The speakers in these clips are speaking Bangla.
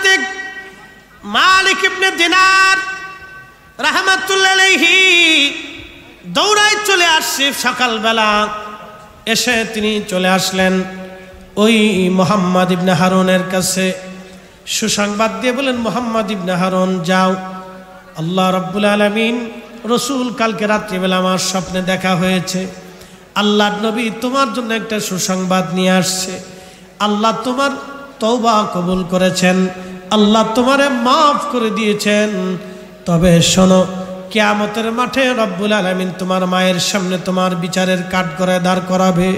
হযরতে মালিক ইবনে দিনার রাহমাতুল্লাহি আলাইহি দৌড়ায় চলে আসছে সকালবেলা। এসে তিনি চলে আসলেন ওই মুহাম্মদ ইবনে হারুনের কাছে, সুসংবাদ দিয়ে বলেন, মুহাম্মদ ইবনে হারুন যাও, আল্লাহ রাব্বুল আলামিন রসুল কালকে রাত্রিবেলা আমার স্বপ্নে দেখা হয়েছে, আল্লাহর নবী তোমার জন্য একটা সুসংবাদ নিয়ে আসছে, আল্লাহ তোমার তওবা কবুল করেছেন, আল্লাহ তোমারে মাফ করে দিয়েছেন। তবে শোনো, কিয়ামতের মাঠে রব্বুল আলামিন তোমার মায়ের সামনে তোমার বিচারের কাঠগড়ায় দাঁড় করাবে।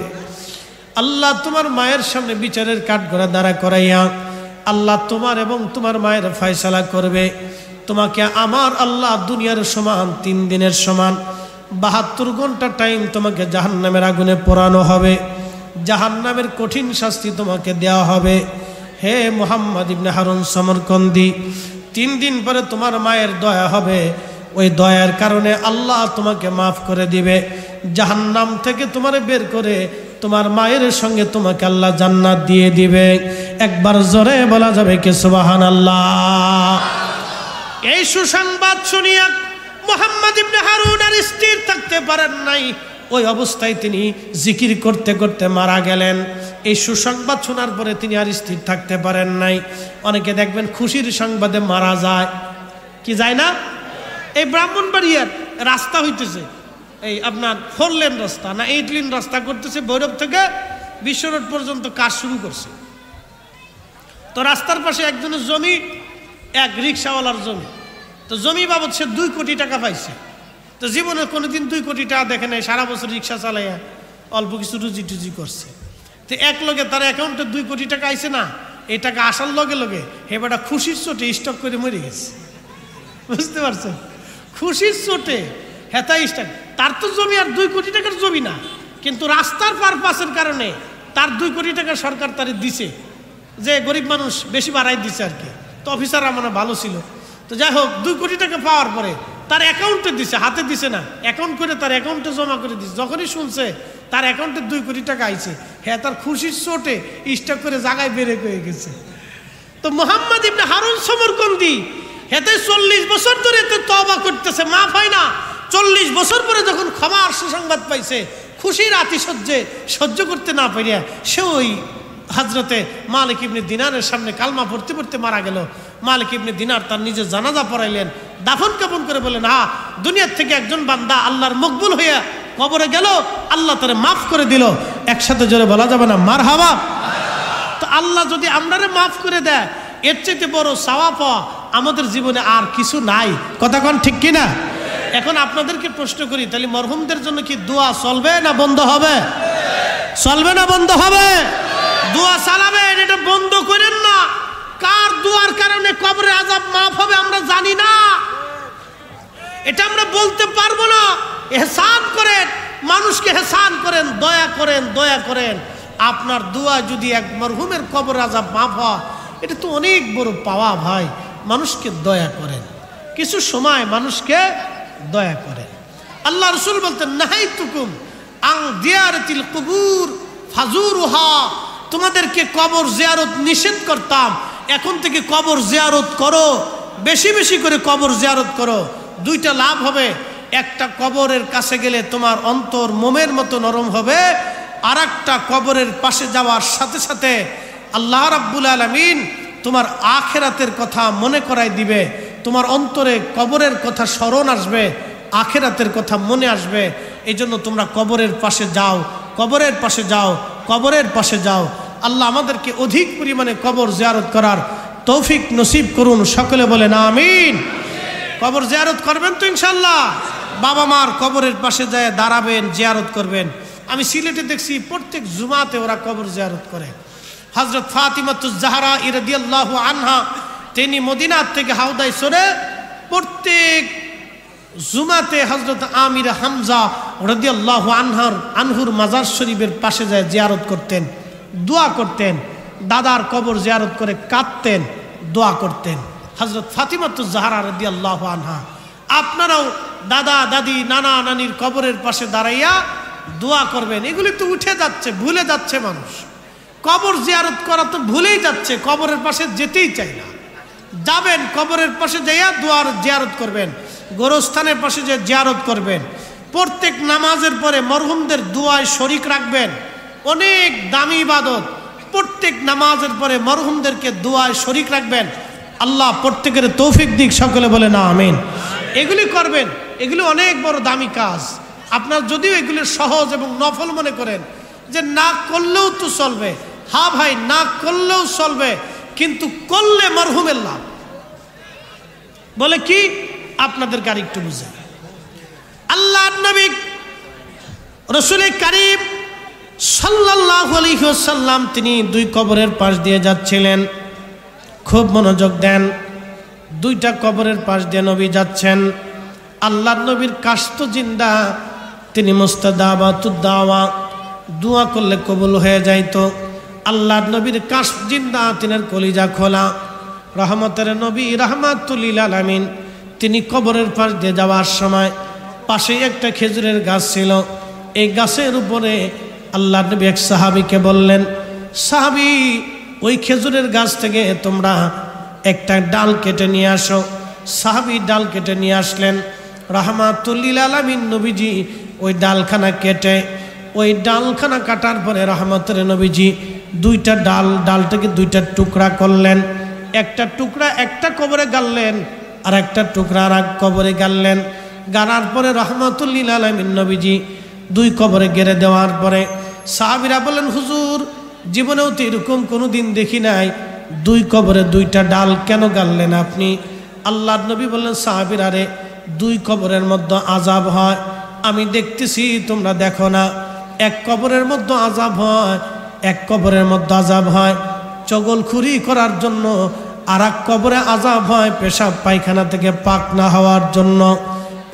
আল্লাহ তোমার মায়ের সামনে বিচারের কাঠগড়ায় দাঁড়া করাইয়া আল্লাহ তোমার এবং তোমার মায়ের ফয়সালা করবে। তোমাকে আমার আল্লাহ দুনিয়ার সমান 3 দিনের সমান 72 ঘন্টা টাইম তোমাকে জাহান্নামের আগুনে পোড়ানো হবে, জাহান্নামের কঠিন শাস্তি তোমাকে দেওয়া হবে। হে মুহাম্মদ ইবনে হারুন সমরকন্দি, 3 দিন পরে তোমার মায়ের দয়া হবে, ওই দয়ার কারণে আল্লাহ তোমাকে মাফ করে দিবে, জাহান্নাম থেকে তোমারে বের করে তোমার মায়ের সঙ্গে তোমাকে আল্লাহ জান্নাত দিয়ে দিবে। একবার জোরে বলা যাবে কি সুবহানাল্লাহ। এই সুসংবাদ শুনিয়া মুহাম্মদ ইবনে হারুন আর স্থির থাকতে পারেন নাই, ওই অবস্থায় তিনি জিকির করতে করতে মারা গেলেন। এই সুসংবাদ শোনার পরে তিনি আর স্থির থাকতে পারেন নাই। অনেকে দেখবেন খুশির সংবাদে মারা যায়, কি যায় না? এই ব্রাহ্মণবাড়িয়ার রাস্তা হইতেছে, এই আপনার 4 লেন রাস্তা না 8 লেন রাস্তা করতেছে, ভৈরব থেকে বিশ্ব রোড পর্যন্ত কাজ শুরু করছে। তো রাস্তার পাশে একজনের জমি, এক রিক্সাওয়ালার জমি, তো জমি বাবদ সে 2 কোটি টাকা পাইছে। তো জীবনে কোনোদিন 2 কোটি টাকা দেখে নাই, সারা বছর রিক্সা চালাইয়া অল্প কিছু রুজি টুজি করছে। তো এক লগে তার অ্যাকাউন্টে 2 কোটি টাকা আইছে না, এই টাকা আসার লগে লগে হেবাটা খুশির চোটে স্টক করে মরে গেছে। বুঝতে পারছেন? খুশির চোটে হেতা স্টক। তার তো জমি আর 2 কোটি টাকার জমি না, কিন্তু রাস্তার পারপাসের কারণে তার 2 কোটি টাকা সরকার তারে দিছে, যে গরিব মানুষ বেশি বাড়াই দিছে আর কি। তো অফিসার আমার ভালো ছিল, তো যাই হোক 2 কোটি টাকা পাওয়ার পরে তার অ্যাকাউন্টে দিছে, হাতে দিছে না, অ্যাকাউন্ট করে তার অ্যাকাউন্টে জমা করে দিছে। যখনই শুনছে তার অ্যাকাউন্টে 2 কোটি টাকা আইছে, হ্যাঁ তার খুশির চোটে স্টক করে জায়গায় বেড়ে হয়ে গেছে। তো মুহাম্মদ ইবনে হারুন সমরকন্দি হেতে 40 বছর ধরে তওবা করতেছে, মাফ হয় না। 40 বছর পরে যখন ক্ষমার সুসংবাদ পাইছে, খুশির আতিশয্যে সহ্য করতে না পারিয়া সে ওই হযরতে মালিক ইবনে দিনারের সামনে কালমা পড়তে পড়তে মারা গেল। মালিক ইবনে দিনার তার নিজের জানাজা পড়াইলেন, দাফন কাফন করে বলেন, হ্যাঁ দুনিয়ার থেকে একজন বান্দা আল্লাহর মকবুল হইয়া কবরে গেল, আল্লাহ তারে মাফ করে দিল। একসাথে জোরে বলা যাবে না মারহাবা? তো আল্লাহ যদি আমরারে মাফ করে দেয়, এর চাইতে বড় সওয়াব আমাদের জীবনে আর কিছু নাই। কথা কোন ঠিক কিনা? এখন আপনাদেরকে প্রশ্ন করি, তাহলে মরহুমদের জন্য কি দোয়া চলবে না বন্ধ হবে? চলবে না বন্ধ হবে? দোয়া চালাবেন, এটা বন্ধ করেন না। কার দোয়ার কারণে কবরে আযাব মাফ হবে আমরা জানি না, এটা আমরা বলতে পারবো না। ইহসান করেন, মানুষকে ইহসান করেন, দয়া করেন, দয়া করেন। আপনার দোয়া যদি এক মরহুমের কবরে আযাব মাফ হয়, এটা তো অনেক বড় পাওয়া ভাই। মানুষকে দয়া করেন, কিছু সময় মানুষকে দয়া করেন। আল্লাহ রাসূল বলতেন, নাহাইতুকুম আন জিয়ারাতিল কুবুর ফাজুরুহা, তোমাদেরকে কবর জিয়ারত নিষেধ করতাম, এখন থেকে কবর জিয়ারত করো, বেশি বেশি করে কবর জিয়ারত করো। 2টা লাভ হবে, একটা কবরের কাছে গেলে তোমার অন্তর মোমের মতো নরম হবে, আর একটা কবরের পাশে যাওয়ার সাথে সাথে আল্লাহ রাব্বুল আলামিন তোমার আখিরাতের কথা মনে করাই দিবে, তোমার অন্তরে কবরের কথা স্মরণ আসবে, আখিরাতের কথা মনে আসবে। এই জন্য তোমরা কবরের পাশে যাও, কবরের পাশে যাও, কবরের পাশে যাও। আল্লাহ আমাদেরকে অধিক পরিমাণে কবর জিয়ারত করার তৌফিক নসিব করুন, সকলে বলেন আমিন। কবর জিয়ারত করবেন তো ইনশাআল্লাহ? বাবা মার কবরের পাশে যায় দাঁড়াবেন, জিয়ারত করবেন। আমি সিলেটে দেখছি প্রত্যেক জুমাতে ওরা কবর জিয়ারত করে। হযরত ফাতিমাতুজ জাহরা রাদিয়াল্লাহু আনহা, তিনি মদিনা থেকে হাওদায় সরে প্রত্যেক জুমাতে হযরত আমির হামজা রাদিয়াল্লাহু আনহুর মাজার শরীফের পাশে যায় জিয়ারত করতেন, দোয়া করতেন। দাদার কবর জিয়ারত করে কাঁদতেন, দোয়া করতেন। হযরত ফাতিমাতুজ জাহরা রাদিয়াল্লাহু আনহা, আপনারাও দাদা দাদি নানা নানির কবরের পাশে দাঁড়াইয়া দোয়া করবেন। এগুলি তো উঠে যাচ্ছে, ভুলে যাচ্ছে মানুষ। কবর জিয়ারত করা তো ভুলেই যাচ্ছে, কবরের পাশে যেতেই চায় না। যাবেন কবরের পাশে যাইয়া দুয়ার জিয়ারত করবেন, গোরস্থানের পাশে যে জিয়ারত করবেন। প্রত্যেক নামাজের পরে মরহুমদের দুয়ায় শরিক রাখবেন, অনেক দামি ইবাদত। প্রত্যেক নামাজের পরে মরহুমদেরকে দুয়ায় শরিক রাখবেন। আল্লাহ প্রত্যেকের তৌফিক দিক, সকলে বলে না আমিন। এগুলি করবেন, এগুলি অনেক বড় দামি কাজ। আপনার যদিও এগুলি সহজ এবং নফল মনে করেন যে না করলেও তো চলবে, হ্যাঁ ভাই না করলেও চলবে, কিন্তু করলে মরহুমের লাভ। বলে কি আপনাদেরকে আরেকটু বুঝে, আল্লাহর নবী রাসূল কারীম সাল্লাল্লাহু আলাইহি ওয়াসাল্লাম তিনি দুই কবরের পাশ দিয়ে যাচ্ছিলেন। খুব মনোযোগ দেন, দুইটা কবরের পাশ দিয়ে নবী যাচ্ছেন। আল্লাহর নবীর কাস্ত জিন্দা, তিনি মুস্তাজাবাতুদ দাওয়া, দোয়া করলে কবুল হয়ে যাইতো। আল্লাহর নবীর কাশ জিন্দা, তিনের কলিজা খোলা, রহমতের নবী রাহমাতুল লিল আলামিন। তিনি কবরের পাশ দিয়ে যাওয়ার সময় পাশেই একটা খেজুরের গাছ ছিল। এই গাছের উপরে আল্লাহর নবী এক সাহাবীকে বললেন, সাহাবী ওই খেজুরের গাছ থেকে তোমরা একটা ডাল কেটে নিয়ে আসো। সাহাবী ডাল কেটে নিয়ে আসলেন। রাহমাতুল লিল আলামিন নবীজি ওই ডালখানা কেটে, ওই ডালখানা কাটার পরে রহমতের নবীজি দুইটা ডালটাকে দুইটা টুকরা করলেন। একটা টুকরা একটা কবরে গাড়লেন, আর একটা টুকরা আর এক কবরে গাড়লেন। গাড়ার পরে রহমতুল লিল আলামিন নবীজি দুই কবরে গেড়ে দেওয়ার পরে সাহাবীরা বলেন, হুজুর জীবনেও তো এরকম কোনো দিন দেখি নাই, দুই কবরে দুইটা ডাল কেন গাড়লেন আপনি? আল্লাহর নবী বললেন, সাহাবীরা রে, দুই কবরের মধ্যে আযাব হয়, আমি দেখতেছি তোমরা দেখো না। এক কবরের মধ্যে আযাব হয়, এক কবরের মধ্যে আযাব হয় চগলখুরি করার জন্য, আর এক কবরে আযাব হয় পেশাব পায়খানা থেকে পাক না হওয়ার জন্য,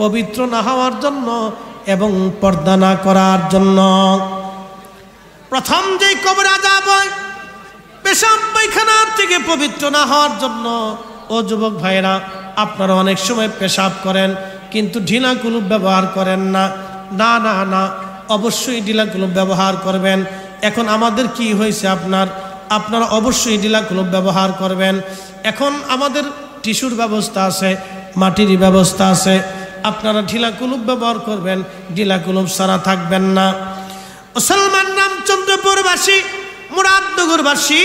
পবিত্র না হওয়ার জন্য এবং পর্দা না করার জন্য। প্রথম যেই কবরে আযাব হয় পেশাব পায়খানার থেকে পবিত্র না হওয়ার জন্য। ও যুবক ভাইরা, আপনারা অনেক সময় পেশাব করেন কিন্তু ঢিলা কুলুপ ব্যবহার করেন না। না না না, অবশ্যই ঢিলা কুলুপ ব্যবহার করবেন। এখন আমাদের কি হয়েছে, আপনারা অবশ্যই ঢিলা কুলুপ ব্যবহার করবেন। এখন আমাদের টিস্যুর ব্যবস্থা আছে, মাটির ব্যবস্থা আছে, আপনারা ঢিলা কুলুপ ব্যবহার করবেন, ঢিলা কুলুপ ছাড়া থাকবেন না। মুসলমান রামচন্দ্রপুরবাসী, মুরাদনগরবাসী,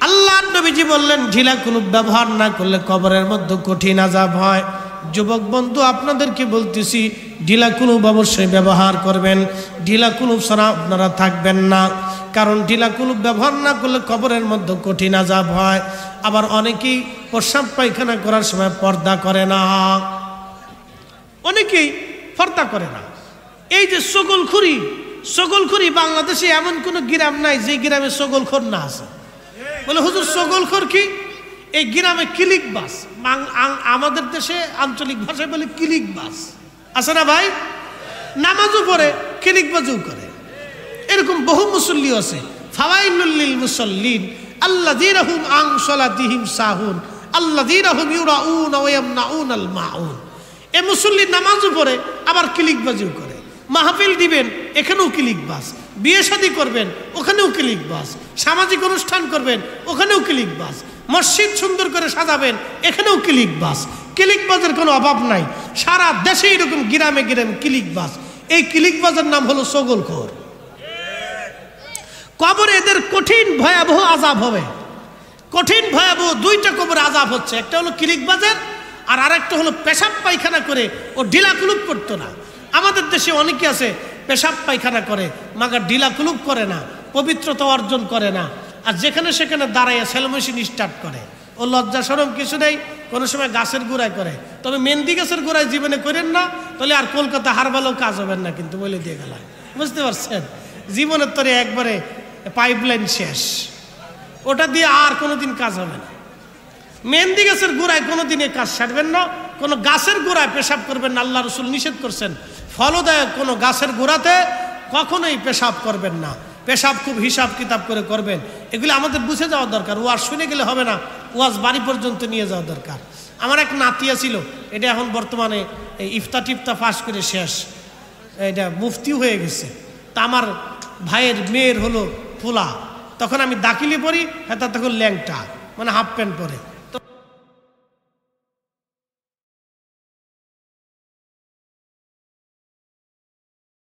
আল্লাহর নবীজি বললেন ঢিলা কুলুপ ব্যবহার না করলে কবরের মধ্যে কঠিন আযাব হয়। যুবক বন্ধু, আপনাদেরকে বলতেছি ঢিলা কুলুপ অবশ্যই ব্যবহার করবেন, ঢিলা কুলুপ ছাড়া আপনারা থাকবেন না। কারণ ঢিলা কুলুপ ব্যবহার না করলে কবরের মধ্যে কঠিন আযাব হয়। আবার অনেকেই প্রস্রাব পায়খানা করার সময় পর্দা করে না, অনেকেই পর্দা করে না। এই যে সগলখুরি, বাংলাদেশে এমন কোনো গ্রাম নাই যে গ্রামে সগলখোর না আছে। বলে হুজুর সগলখোর কি? এই গ্রামে কিলিকবাস, আমাদের দেশে আঞ্চলিক ভাষায় বলে কিলিকবাস আছে না ভাই? নামাজও পড়ে, কিলিকবাজও করে, এরকম বহু মুসল্লি আছে। ফাওয়াইলুল লিল মুসাল্লিন আল্লাযীনা হুম আন সালাতিহিম সাহুন আল্লাযীনা হুম ইউরাউনা ওয়া ইয়ামনাউনাল মাউন। এই মুসল্লি নামাজও পড়ে আবার কিলিকবাজিও করে। মাহফিল দিবেন, এখানেও কিলিকবাস। বিয়ে শাদী করবেন, ওখানেও কিলিকবাস। সামাজিক অনুষ্ঠান করবেন, ওখানেও কিলিকবাস। মসজিদ সুন্দর করে সাজাবেন, এখানেও কিলিকবাস। কিলিকবাজের কোনো অভাব নাই, সারা দেশে এরকম গ্রামে গ্রামে কিলিকবাস। এই কিলিকবাজের নাম হলো সগলখোর। কবরে এদের কঠিন ভয়াবহ আযাব হবে, কঠিন ভয়াবহ দুইটা কবরে আযাব হচ্ছে। একটা হলো কিলিকবাজের, আর আরেকটা হলো পেশাব পায়খানা করে ও ঢিলা কুলুপ করতো না। আমাদের দেশে অনেকে আছে পেশাব পায়খানা করে, মাগার ঢিলা কুলুপ করে না, পবিত্রতা অর্জন করে না, আর যেখানে সেখানে দাঁড়াইয়া সেল মেশিন স্টার্ট করে। ও লজ্জা শরম কিছু নেই, কোনো সময় গাছের গোড়ায় করে। তবে মেহেন্দি গাছের গোড়ায় জীবনে করেন না, তাহলে আর কলকাতা হারবালেও কাজ হবেন না, কিন্তু বলে দিয়ে গেলাম, বুঝতে পারছেন? জীবনের তরে একবারে পাইপলাইন শেষ, ওটা দিয়ে আর কোনোদিন কাজ হবে না। মেহেন্দি গাছের গোড়ায় কোনোদিন এ কাজ সারবেন না, কোনো গাছের গোড়ায় পেশাব করবেন না, আল্লাহ রসুল নিষেধ করছেন। ফলদায়ক কোনো গাছের গোড়াতে কখনোই পেশাব করবেন না। পেশাব খুব হিসাব কিতাব করে করবেন। এগুলি আমাদের বুঝে যাওয়া দরকার। ওয়াজ শুনে গেলে হবে না, ওয়াজ বাড়ি পর্যন্ত নিয়ে যাওয়া দরকার। আমার এক নাতিয়া ছিল, এটা এখন বর্তমানে এই ইফতা টিফতা পাস করে শেষ, এটা মুফতিও হয়ে গেছে। তা আমার ভাইয়ের মেয়ের হলো ফুলা, তখন আমি দাখিলে পড়ি, হ্যাঁ তখন ল্যাংটা, মানে হাফ প্যান্ট পরে।